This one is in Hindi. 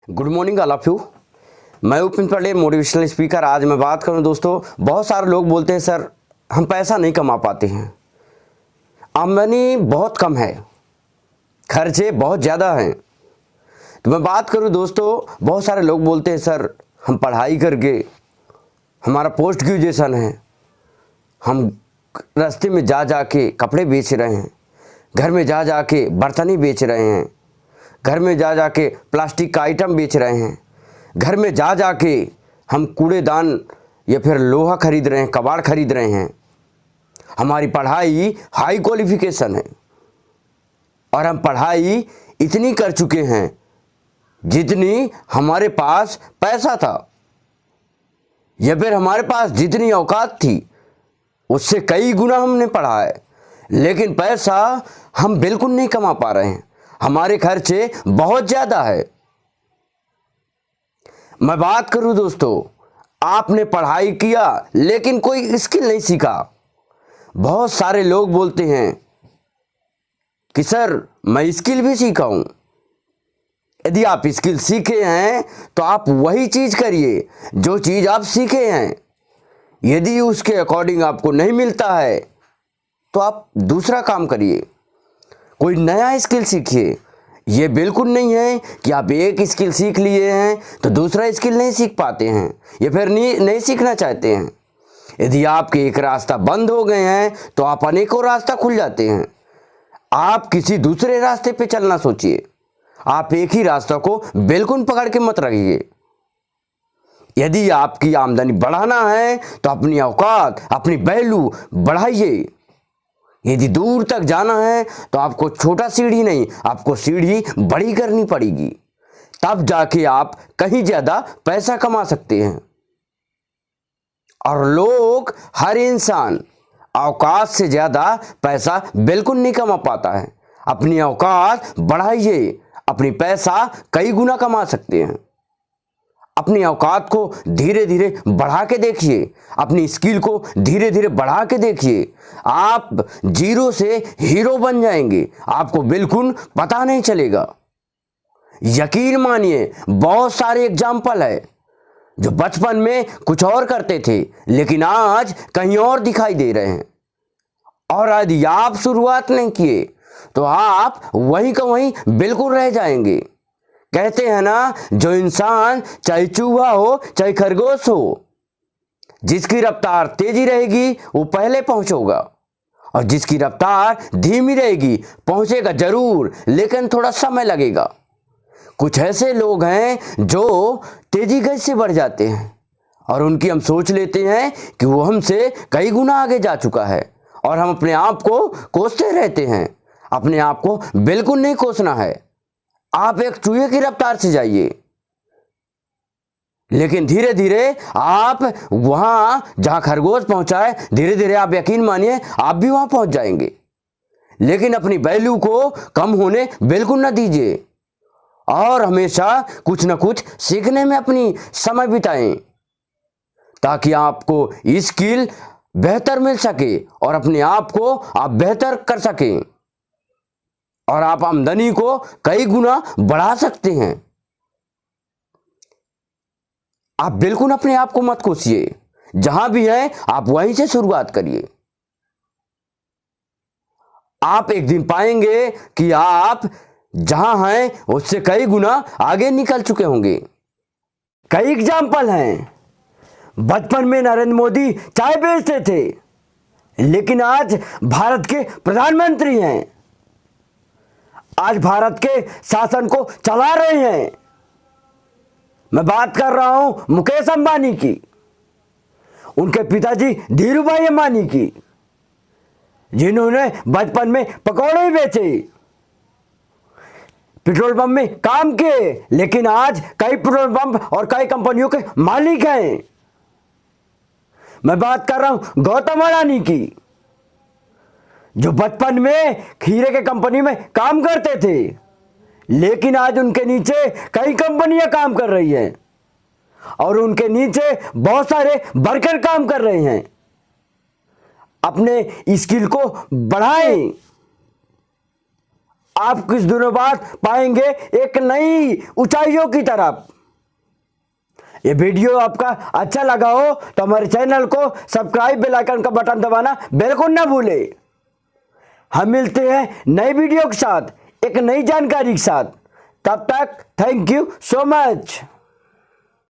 Good morning all of you. मैं उपिन पांडे, मोटिवेशनल स्पीकर। आज मैं बात करूं दोस्तों, बहुत सारे लोग बोलते हैं सर हम पैसा नहीं कमा पाते हैं, आमदनी बहुत कम है, खर्चे बहुत ज़्यादा हैं। तो मैं बात करूं दोस्तों, बहुत सारे लोग बोलते हैं सर हम पढ़ाई करके, हमारा पोस्ट ग्रेजुएशन है, हम रास्ते में जा जा के कपड़े बेच रहे हैं, घर में जा जा के बर्तन बेच रहे हैं, घर में जा जा के प्लास्टिक का आइटम बेच रहे हैं, घर में जा जा के हम कूड़ेदान या फिर लोहा खरीद रहे हैं, कबाड़ खरीद रहे हैं। हमारी पढ़ाई हाई क्वालिफिकेशन है और हम पढ़ाई इतनी कर चुके हैं जितनी हमारे पास पैसा था, या फिर हमारे पास जितनी औकात थी उससे कई गुना हमने पढ़ा है, लेकिन पैसा हम बिल्कुल नहीं कमा पा रहे हैं। हमारे खर्चे बहुत ज़्यादा है। मैं बात करूं दोस्तों, आपने पढ़ाई किया लेकिन कोई स्किल नहीं सीखा। बहुत सारे लोग बोलते हैं कि सर मैं स्किल भी सीखा हूं। यदि आप स्किल सीखे हैं तो आप वही चीज़ करिए जो चीज़ आप सीखे हैं। यदि उसके अकॉर्डिंग आपको नहीं मिलता है तो आप दूसरा काम करिए, कोई नया स्किल सीखिए। ये बिल्कुल नहीं है कि आप एक स्किल सीख लिए हैं तो दूसरा स्किल नहीं सीख पाते हैं या फिर नहीं सीखना चाहते हैं। यदि आपके एक रास्ता बंद हो गए हैं तो आप अनेकों रास्ता खुल जाते हैं। आप किसी दूसरे रास्ते पे चलना सोचिए, आप एक ही रास्ता को बिल्कुल पकड़ के मत रखिए। यदि आपकी आमदनी बढ़ाना है तो अपनी औकात, अपनी वैल्यू बढ़ाइए। यदि दूर तक जाना है तो आपको छोटा सीढ़ी नहीं, आपको सीढ़ी बड़ी करनी पड़ेगी, तब जाके आप कहीं ज़्यादा पैसा कमा सकते हैं। और लोग, हर इंसान औकात से ज़्यादा पैसा बिल्कुल नहीं कमा पाता है। अपनी औकात बढ़ाइए, अपनी पैसा कई गुना कमा सकते हैं। अपनी औकात को धीरे धीरे बढ़ा के देखिए, अपनी स्किल को धीरे धीरे बढ़ा के देखिए। आप जीरो से हीरो बन जाएंगे, आपको बिल्कुल पता नहीं चलेगा। यकीन मानिए, बहुत सारे एग्जाम्पल है जो बचपन में कुछ और करते थे लेकिन आज कहीं और दिखाई दे रहे हैं। और यदि आप शुरुआत नहीं किए तो आप वहीं का वहीं बिल्कुल रह जाएंगे। कहते हैं ना, जो इंसान चाहे चूहा हो चाहे खरगोश हो, जिसकी रफ्तार तेजी रहेगी वो पहले पहुंचेगा, और जिसकी रफ्तार धीमी रहेगी पहुंचेगा जरूर, लेकिन थोड़ा समय लगेगा। कुछ ऐसे लोग हैं जो तेजी गति से बढ़ जाते हैं और उनकी हम सोच लेते हैं कि वो हमसे कई गुना आगे जा चुका है, और हम अपने आप को कोसते रहते हैं। अपने आप को बिल्कुल नहीं कोसना है। आप एक चूहे की रफ्तार से जाइए, लेकिन धीरे धीरे आप वहां जहां खरगोश पहुंचा है, धीरे धीरे आप यकीन मानिए आप भी वहां पहुंच जाएंगे। लेकिन अपनी वैल्यू को कम होने बिल्कुल ना दीजिए, और हमेशा कुछ ना कुछ सीखने में अपनी समय बिताएं, ताकि आपको स्किल बेहतर मिल सके और अपने आप को आप बेहतर कर सकें, और आप आमदनी को कई गुना बढ़ा सकते हैं। आप बिल्कुल अपने आप को मत कोसिए, जहां भी है आप वहीं से शुरुआत करिए। आप एक दिन पाएंगे कि आप जहां हैं उससे कई गुना आगे निकल चुके होंगे। कई एग्जाम्पल हैं। बचपन में नरेंद्र मोदी चाय बेचते थे, लेकिन आज भारत के प्रधानमंत्री हैं, आज भारत के शासन को चला रहे हैं। मैं बात कर रहा हूं मुकेश अंबानी की, उनके पिताजी धीरू भाई अंबानी की, जिन्होंने बचपन में पकौड़े बेचे, पेट्रोल पंप में काम किए, लेकिन आज कई पेट्रोल पंप और कई कंपनियों के मालिक हैं। मैं बात कर रहा हूं गौतम अडानी की, जो बचपन में खीरे के कंपनी में काम करते थे, लेकिन आज उनके नीचे कई कंपनियां काम कर रही हैं और उनके नीचे बहुत सारे वर्कर काम कर रहे हैं। अपने स्किल को बढ़ाएं, आप कुछ दिनों बाद पाएंगे एक नई ऊंचाइयों की तरफ। ये वीडियो आपका अच्छा लगा हो तो हमारे चैनल को सब्सक्राइब, बेल आइकन का बटन दबाना बिल्कुल ना भूले। हम मिलते हैं नई वीडियो के साथ, एक नई जानकारी के साथ। तब तक थैंक यू सो मच।